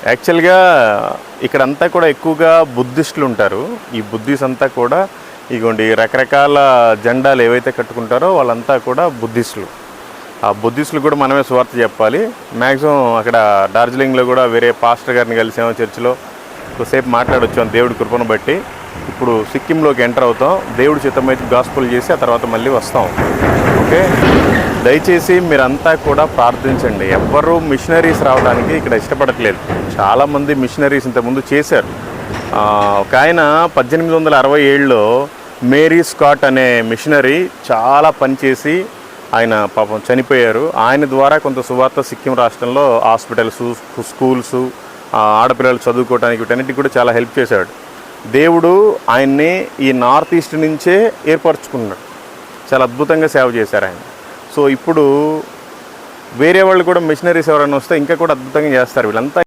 యాక్చువల్గా ఇక్కడంతా కూడా ఎక్కువగా బుద్ధిస్టులు ఉంటారు. ఈ బుద్ధిస్ అంతా కూడా ఇగోండి రకరకాల జెండాలు ఏవైతే కట్టుకుంటారో వాళ్ళంతా కూడా బుద్ధిస్టులు. ఆ బుద్ధిస్టులు కూడా మనమే సువార్త చెప్పాలి. మ్యాక్సిమం అక్కడ డార్జిలింగ్లో కూడా వేరే పాస్టర్ గారిని కలిసాము, చర్చిలో కొద్దిసేపు మాట్లాడొచ్చాం దేవుడి కృపను బట్టి. ఇప్పుడు సిక్కింలోకి ఎంటర్ అవుతాం, దేవుడి చిత్తమైతే గాస్పుల్ చేసి ఆ తర్వాత మళ్ళీ వస్తాం. ఓకే, దయచేసి మీరంతా కూడా ప్రార్థించండి. ఎవ్వరూ మిషనరీస్ రావడానికి ఇక్కడ ఇష్టపడట్లేదు. చాలామంది మిషనరీస్ ఇంతకుముందు చేశారు. ఒక ఆయన 1867లో మేరీ స్కాట్ అనే మిషనరీ చాలా పనిచేసి ఆయన పాపం చనిపోయారు. ఆయన ద్వారా కొంత సువార్త సిక్కిం రాష్ట్రంలో హాస్పిటల్స్, స్కూల్స్, ఆడపిల్లలు చదువుకోవడానికి వీటన్నిటికి కూడా చాలా హెల్ప్ చేశాడు. దేవుడు ఆయన్ని ఈ నార్త్ ఈస్ట్ నుంచే ఏర్పరచుకున్నాడు. చాలా అద్భుతంగా సేవ చేశారు ఆయన. సో ఇప్పుడు వేరే వాళ్ళు కూడా మిషనరీస్ ఎవరైనా వస్తే ఇంకా కూడా అద్భుతంగా చేస్తారు. వీళ్ళంతా